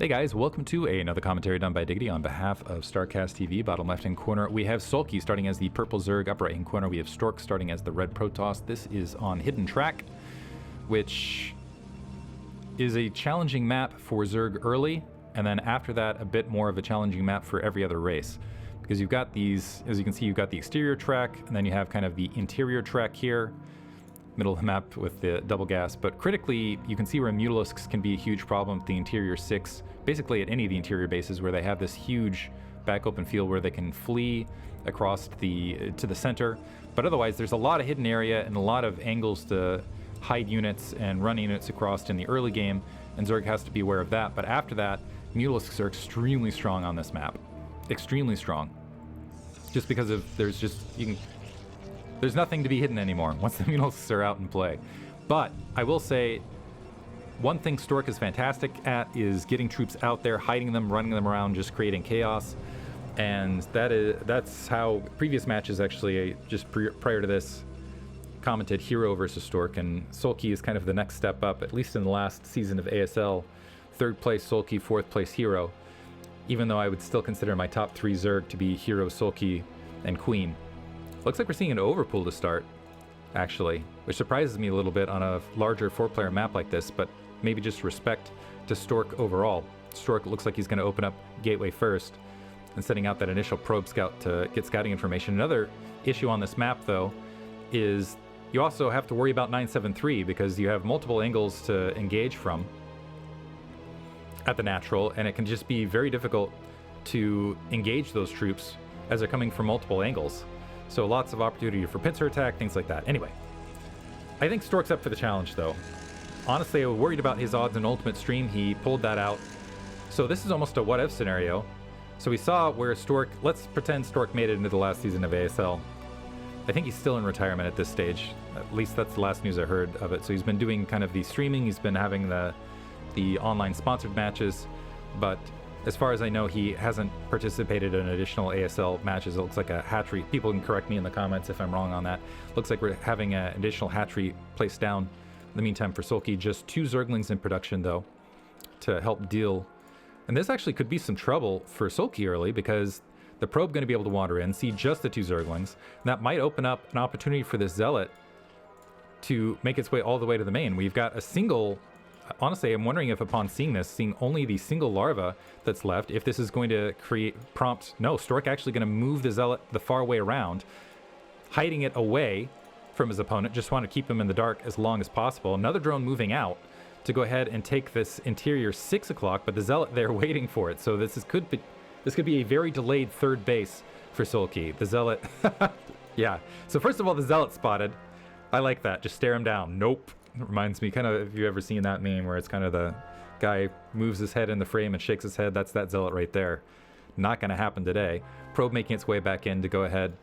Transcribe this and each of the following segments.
Hey guys, welcome to another commentary done by Diggity on behalf of StarCastTV. Bottom left-hand corner, we have Soulkey starting as the purple Zerg. Upper right-hand corner, we have Stork starting as the red Protoss. This is on Hidden Track, which is a challenging map for Zerg early, and then after that, a bit more of a challenging map for every other race. Because you've got these, as you can see, you've got the exterior track, and then you have kind of the interior track here, middle of the map with the double gas. But critically, you can see where Mutalisks can be a huge problem with the interior 6, basically at any of the interior bases where they have this huge back open field where they can flee across to the center. But otherwise, there's a lot of hidden area and a lot of angles to hide units and run units across in the early game, and Zerg has to be aware of that. But after that, Mutalisks are extremely strong on this map. Extremely strong. Just because of, there's nothing to be hidden anymore once the Mutalisks are out in play. But I will say, one thing Stork is fantastic at is getting troops out there, hiding them, running them around, just creating chaos. And that's how previous matches actually, just prior to this, commented hero versus Stork. And Soulkey is kind of the next step up, at least in the last season of ASL. 3rd place Soulkey, 4th place hero. Even though I would still consider my top 3 Zerg to be hero, Soulkey, and Queen. Looks like we're seeing an overpool to start, actually, which surprises me a little bit on a larger 4-player map like this, but maybe just respect to Stork overall. Stork looks like he's going to open up Gateway first and setting out that initial probe scout to get scouting information. Another issue on this map, though, is you also have to worry about 973 because you have multiple angles to engage from at the natural, and it can just be very difficult to engage those troops as they're coming from multiple angles. So lots of opportunity for pincer attack, things like that. Anyway, I think Stork's up for the challenge, though. Honestly, I was worried about his odds in Ultimate Stream. He pulled that out. So this is almost a what-if scenario. So we saw where Stork, let's pretend Stork made it into the last season of ASL. I think he's still in retirement at this stage. At least that's the last news I heard of it. So he's been doing kind of the streaming. He's been having the online sponsored matches. But as far as I know, he hasn't participated in additional ASL matches. It looks like a hatchery. People can correct me in the comments if I'm wrong on that. Looks like we're having an additional hatchery placed down in the meantime for Soulkey. Just 2 Zerglings in production, though, to help deal. And this actually could be some trouble for Soulkey early because the probe going to be able to wander in, see just the 2 Zerglings. And that might open up an opportunity for this Zealot to make its way all the way to the main. We've got a single... Honestly, I'm wondering if upon seeing this, seeing only the single larva that's left, if this is going to prompt... No, Stork actually going to move the Zealot the far way around, hiding it away from his opponent. Just want to keep him in the dark as long as possible. Another drone moving out to go ahead and take this interior 6 o'clock, but the Zealot there waiting for it. So this could be a very delayed 3rd base for Soulkey. The Zealot... Yeah. So first of all, the Zealot spotted. I like that. Just stare him down. Nope. It reminds me kind of, if you ever seen that meme where it's kind of the guy moves his head in the frame and shakes his head, that's that Zealot right there. Not going to happen today. Probe making its way back in to go ahead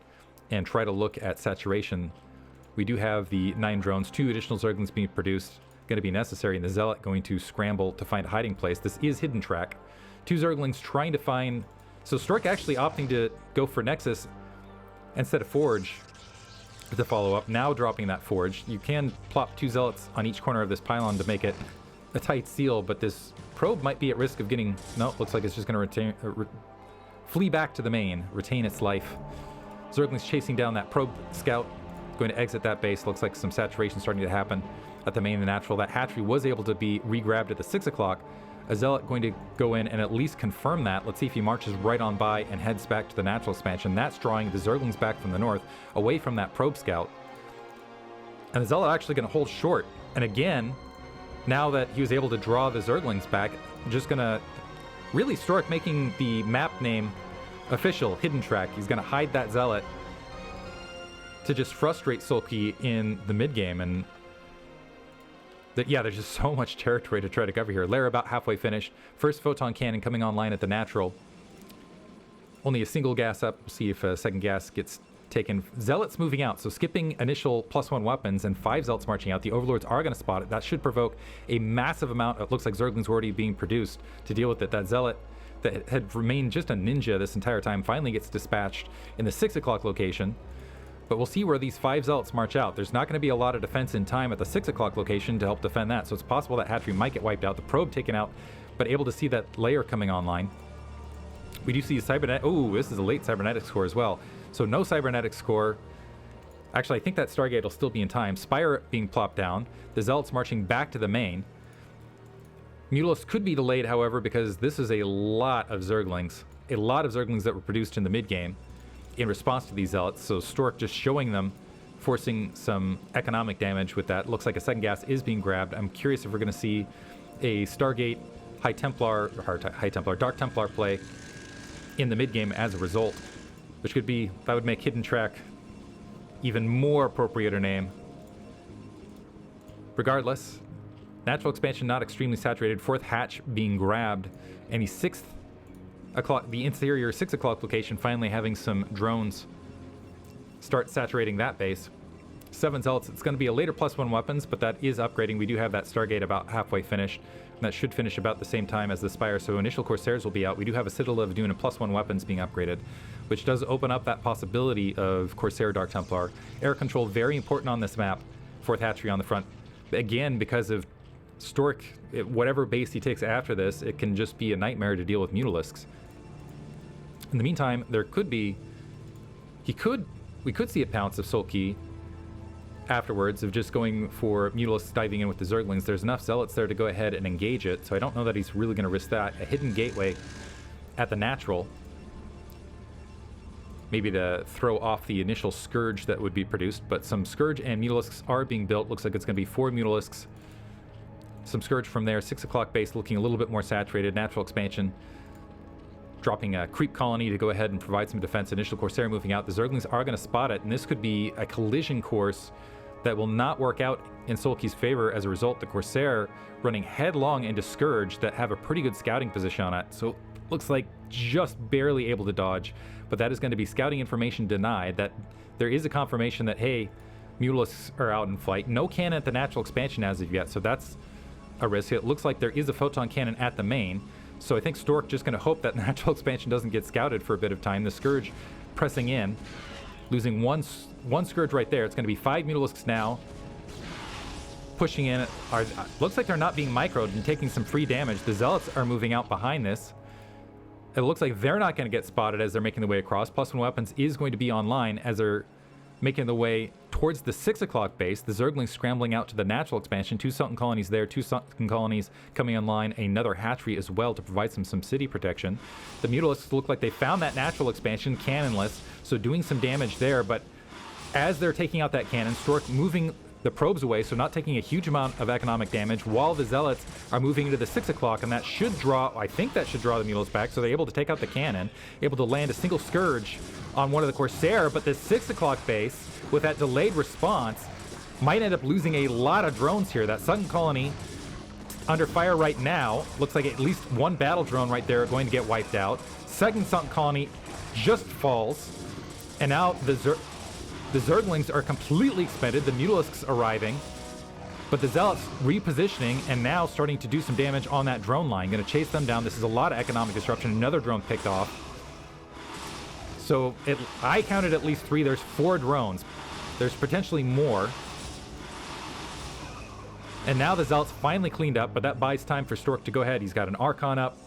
and try to look at saturation. We do have the 9 drones, 2 additional Zerglings being produced, going to be necessary, and the Zealot going to scramble to find a hiding place. This is Hidden Track. 2 Zerglings trying to find... So Stork actually opting to go for Nexus instead of Forge to follow up, now dropping that Forge. You can plop 2 Zealots on each corner of this pylon to make it a tight seal, but this probe might be at risk of getting... No, looks like it's just going to flee back to the main, retain its life. Zerglings chasing down that probe scout, going to exit that base. Looks like some saturation starting to happen at the main and natural. That hatchery was able to be re-grabbed at the 6 o'clock. A Zealot going to go in and at least confirm that. Let's see if he marches right on by and heads back to the natural expansion. That's drawing the Zerglings back from the north, away from that probe scout. And the Zealot actually going to hold short. And again, now that he was able to draw the Zerglings back, just going to... Really, Stork making the map name official, Hidden Track. He's going to hide that Zealot to just frustrate Soulkey in the mid-game. And yeah, there's just so much territory to try to cover here. Lair about halfway finished. First photon cannon coming online at the natural. Only a single gas up. We'll see if a second gas gets taken. Zealots moving out, so skipping initial +1 weapons and 5 Zealots marching out. The Overlords are going to spot it. That should provoke a massive amount. It looks like Zerglings were already being produced to deal with it. That Zealot that had remained just a ninja this entire time finally gets dispatched in the 6 o'clock location. But we'll see where these 5 Zealots march out. There's not going to be a lot of defense in time at the 6 o'clock location to help defend that, so it's possible that hatchery might get wiped out. The probe taken out but able to see that layer coming online. We do see a cybernetic. Oh, this is a late cybernetic score as well. So no cybernetic score. Actually, I think that Stargate will still be in time. Spire being plopped down. The Zealots marching back to the main. Mutalisks could be delayed, however, because this is a lot of Zerglings. A lot of Zerglings that were produced in the mid-game in response to these Zealots. So Stork just showing them, forcing some economic damage with that. Looks like a second gas is being grabbed. I'm curious if we're going to see a Stargate Dark Templar play in the mid-game as a result, which could be, that would make Hidden Track even more appropriate a name. Regardless, natural expansion not extremely saturated, 4th hatch being grabbed, and the interior 6 o'clock location finally having some drones start saturating that base. 7 Zealots, it's going to be a later +1 weapons, but that is upgrading. We do have that Stargate about halfway finished, and that should finish about the same time as the Spire, so initial Corsairs will be out. We do have a Citadel of Dune and +1 weapons being upgraded, which does open up that possibility of Corsair Dark Templar. Air control, very important on this map. 4th hatchery on the front. Again, because of Stork, whatever base he takes after this, it can just be a nightmare to deal with Mutalisks. In the meantime, there could be... we could see a pounce of Soulkey afterwards of just going for Mutalisks diving in with the Zerglings. There's enough Zealots there to go ahead and engage it, so I don't know that he's really going to risk that. A hidden gateway at the natural, maybe to throw off the initial Scourge that would be produced, but some Scourge and Mutalisks are being built. Looks like it's going to be 4 Mutalisks. Some Scourge from there. 6 o'clock base looking a little bit more saturated. Natural expansion. Dropping a creep colony to go ahead and provide some defense. Initial Corsair moving out. The Zerglings are going to spot it, and this could be a collision course that will not work out in Soulkey's favor. As a result, the Corsair running headlong into Scourge that have a pretty good scouting position on it. So looks like just barely able to dodge, but that is going to be scouting information denied. That there is a confirmation that, hey, Mutalisks are out in flight. No cannon at the natural expansion as of yet, so that's a risk. It looks like there is a photon cannon at the main, so I think Stork just going to hope that natural expansion doesn't get scouted for a bit of time. The Scourge pressing in, losing one Scourge right there. It's going to be 5 Mutalisks now. Pushing in. Looks like they're not being microed and taking some free damage. The Zealots are moving out behind this. It looks like they're not going to get spotted as they're making the way across. +1 weapons is going to be online as they're making the way towards the 6 o'clock base. The Zerglings scrambling out to the natural expansion. 2 Sultan colonies there, 2 Sultan colonies coming online, another hatchery as well to provide some city protection. The Mutalisks look like they found that natural expansion, cannonless, so doing some damage there, but as they're taking out that cannon, Stork moving the probes away, so not taking a huge amount of economic damage, while the Zealots are moving into the 6 o'clock, and that should draw, I think that should draw the Mutalisks back, so they're able to take out the cannon, able to land a single Scourge on one of the Corsair, but the 6 o'clock base, with that delayed response, might end up losing a lot of drones here. That Sultan colony under fire right now. Looks like at least one battle drone right there going to get wiped out. Second Sultan colony just falls, and now the Zerglings are completely expended. The Mutalisks arriving, but the Zealots repositioning and now starting to do some damage on that drone line. Going to chase them down. This is a lot of economic disruption. Another drone picked off. So I counted at least 3. There's 4 drones. There's potentially more. And now the Zealots finally cleaned up, but that buys time for Stork to go ahead. He's got an Archon up.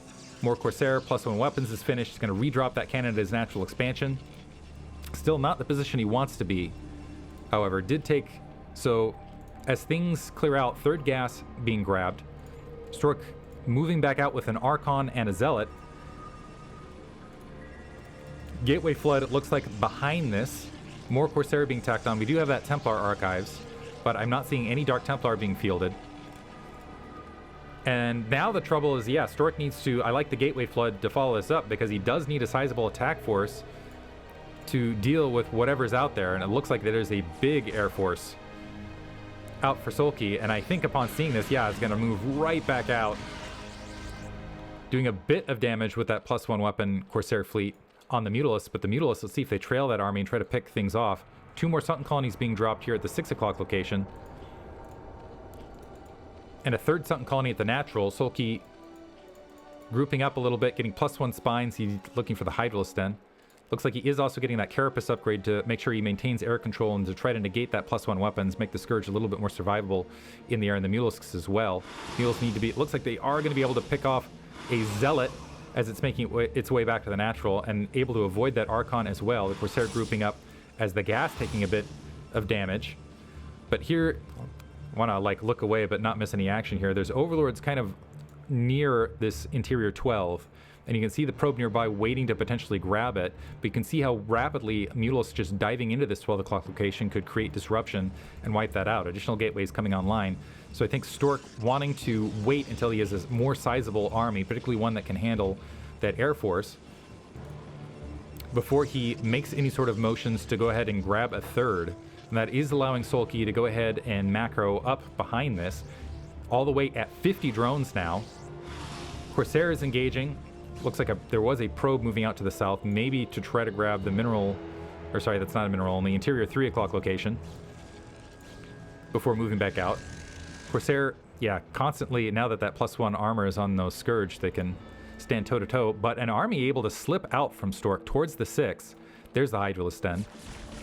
More Corsair. +1 weapons is finished. He's going to redrop that cannon at his natural expansion. Still not the position he wants to be. However, did take... So, as things clear out, 3rd gas being grabbed. Stork moving back out with an Archon and a Zealot. Gateway Flood, it looks like behind this. More Corsair being tacked on. We do have that Templar Archives, but I'm not seeing any Dark Templar being fielded. And now the trouble is, yeah, Stork needs to... I like the Gateway Flood to follow this up, because he does need a sizable attack force to deal with whatever's out there, and it looks like there's a big air force out for Soulkey, and I think upon seeing this, yeah, it's going to move right back out, doing a bit of damage with that +1 weapon Corsair fleet on the Mutalisks, but the Mutalisks, let's see if they trail that army and try to pick things off. 2 more Sultan colonies being dropped here at the 6 o'clock location, and a 3rd Sultan colony at the natural. Soulkey grouping up a little bit, getting +1 spines. He's looking for the Hydralisk Den. Looks like he is also getting that Carapace upgrade to make sure he maintains air control and to try to negate that +1 weapons, make the Scourge a little bit more survivable in the air, and the Mutalisks as well. Mutalisks need to be... It looks like they are going to be able to pick off a Zealot as it's making its way back to the natural, and able to avoid that Archon as well. The Corsair grouping up as the gas taking a bit of damage. But here, I want to like look away but not miss any action here. There's Overlords kind of near this interior 12, and you can see the probe nearby waiting to potentially grab it. But you can see how rapidly Mutalisk just diving into this 12 o'clock location could create disruption and wipe that out. Additional gateways coming online. So I think Stork wanting to wait until he has a more sizable army, particularly one that can handle that Air Force, before he makes any sort of motions to go ahead and grab a third. And that is allowing Soulkey to go ahead and macro up behind this, all the way at 50 drones now. Corsair is engaging. Looks like there was a probe moving out to the south, maybe to try to grab the mineral, or sorry, that's not a mineral, in the interior 3 o'clock location, before moving back out. Corsair, yeah, constantly, now that that +1 armor is on those Scourge, they can stand toe-to-toe, but an army able to slip out from Stork towards the 6. There's the Hydralisk Den.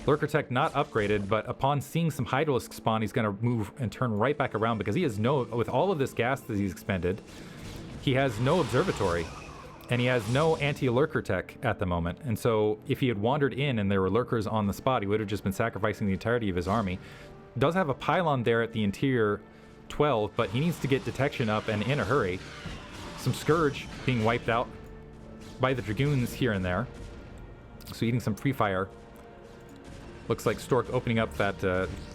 Lurker Tech not upgraded, but upon seeing some Hydralisk spawn, he's going to move and turn right back around, because he has no, with all of this gas that he's expended, he has no observatory, and he has no anti-Lurker Tech at the moment. And so if he had wandered in and there were Lurkers on the spot, he would have just been sacrificing the entirety of his army. Does have a pylon there at the interior 12, but he needs to get detection up and in a hurry. Some Scourge being wiped out by the Dragoons here and there. So eating some free fire. Looks like Stork opening up that,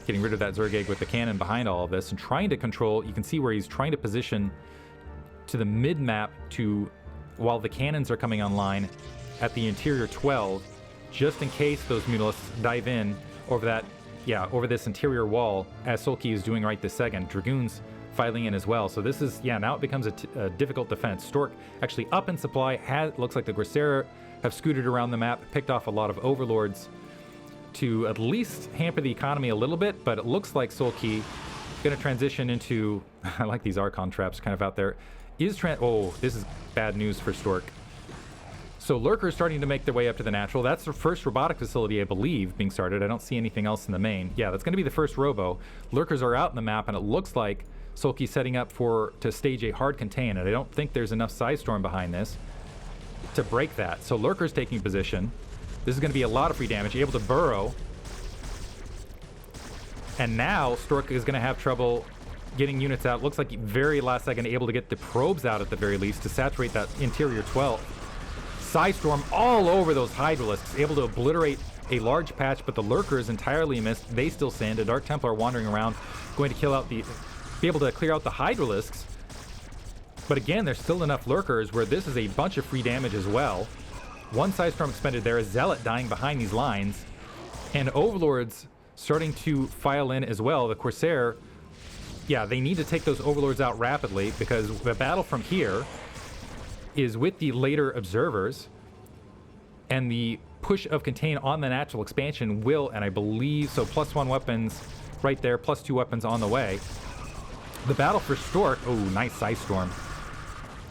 getting rid of that Zergeg with the cannon behind all of this and trying to control. You can see where he's trying to position to the mid-map to, while the cannons are coming online at the interior 12, just in case those Mutalisks dive in over that, yeah, over this interior wall, as Soulkey is doing right this second. Dragoons filing in as well. So this is, yeah, now it becomes a difficult defense. Stork actually up in supply. Looks like the Corsair have scooted around the map, picked off a lot of Overlords to at least hamper the economy a little bit, but it looks like Soulkey going to transition into, I like these Archon traps kind of out there, oh, this is bad news for Stork. So Lurker's starting to make their way up to the natural. That's the first robotic facility, I believe, being started. I don't see anything else in the main. Yeah, that's going to be the first robo. Lurkers are out in the map, and it looks like Soulkey's setting up to stage a hard contain, and I don't think there's enough Psystorm behind this to break that. So Lurker's taking position. This is going to be a lot of free damage, able to burrow. And now Stork is going to have trouble getting units out. Looks like very last second able to get the probes out at the very least to saturate that interior 12. Psystorm all over those Hydralisks, able to obliterate a large patch, but the Lurkers entirely missed. They still stand. A Dark Templar wandering around, going to be able to clear out the Hydralisks. But again, there's still enough Lurkers where this is a bunch of free damage as well. One Psystorm expended there, a Zealot dying behind these lines, and Overlords starting to file in as well. The Corsair, yeah, they need to take those Overlords out rapidly, because the battle from here is with the later Observers, and the push of Contain on the natural expansion will, and I believe, so +1 weapons right there, +2 weapons on the way. The battle for Stork, oh, nice Psystorm,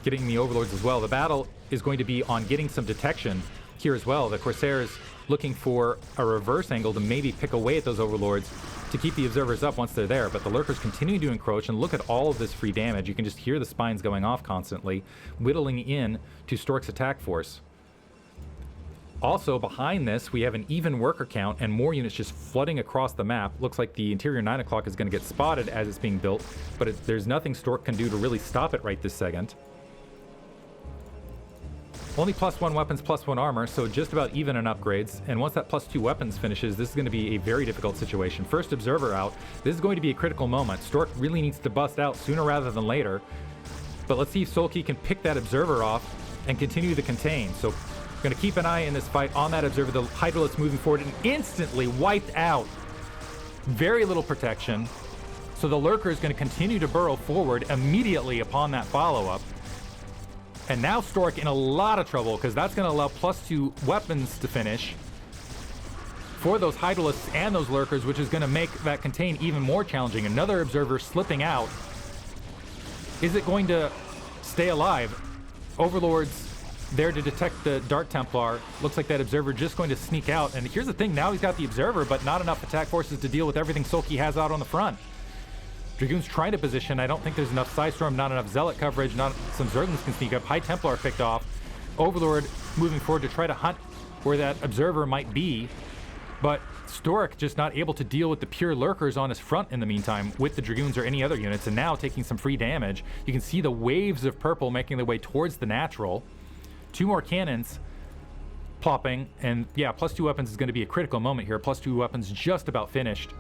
getting the Overlords as well. The battle is going to be on getting some detection here as well. The Corsairs looking for a reverse angle to maybe pick away at those Overlords to keep the Observers up once they're there, but the Lurkers continue to encroach, and look at all of this free damage. You can just hear the spines going off constantly, whittling in to Stork's attack force. Also, behind this, we have an even worker count and more units just flooding across the map. Looks like the interior 9 o'clock is going to get spotted as it's being built, but there's nothing Stork can do to really stop it right this second. Only +1 weapons, +1 armor, so just about even in upgrades. And once that +2 weapons finishes, this is going to be a very difficult situation. First Observer out. This is going to be a critical moment. Stork really needs to bust out sooner rather than later. But let's see if Soulkey can pick that Observer off and continue to contain. So going to keep an eye in this fight on that Observer. The Hydralisk moving forward and instantly wiped out. Very little protection. So the Lurker is going to continue to burrow forward immediately upon that follow-up. And now Stork in a lot of trouble, because that's going to allow +2 weapons to finish for those Hydralisks and those Lurkers, which is going to make that contain even more challenging. Another Observer slipping out. Is it going to stay alive? Overlords there to detect the Dark Templar. Looks like that Observer just going to sneak out. And here's the thing, now he's got the Observer, but not enough attack forces to deal with everything Soulkey has out on the front. Dragoons trying to position. I don't think there's enough Psystorm, not enough Zealot coverage, not some Zerglings can sneak up. High Templar picked off. Overlord moving forward to try to hunt where that Observer might be. But Stork just not able to deal with the pure lurkers on his front in the meantime with the Dragoons or any other units, and now taking some free damage. You can see the waves of purple making their way towards the natural. 2 more cannons popping, and yeah, +2 weapons is going to be a critical moment here. +2 weapons just about finished.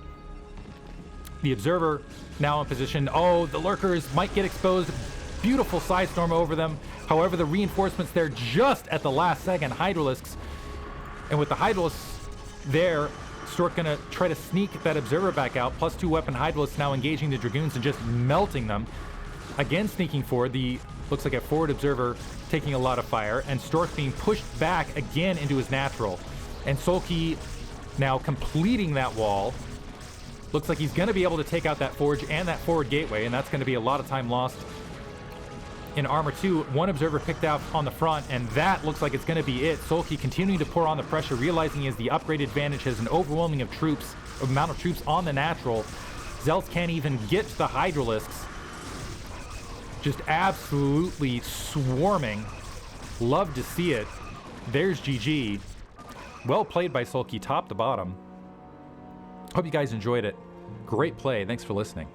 The Observer now in position. Oh, the lurkers might get exposed. Beautiful Psystorm over them. However, the reinforcements there just at the last second. Hydralisks, and with the Hydralisks there, Stork gonna try to sneak that Observer back out. +2 weapon Hydralisks now engaging the Dragoons and just melting them. Again, sneaking forward. The looks like a forward Observer taking a lot of fire, and Stork being pushed back again into his natural. And Soulkey now completing that wall. Looks like he's gonna be able to take out that forge and that forward gateway, and that's gonna be a lot of time lost in armor 2. 1 Observer picked out on the front, and that looks like it's going to be it. Soulkey continuing to pour on the pressure, realizing he has the upgrade advantage, has an overwhelming amount of troops on the natural. Zealots can't even get to the Hydralisks. Just absolutely swarming. Love to see it. There's GG. Well played by Soulkey, top to bottom. Hope you guys enjoyed it. Great play. Thanks for listening.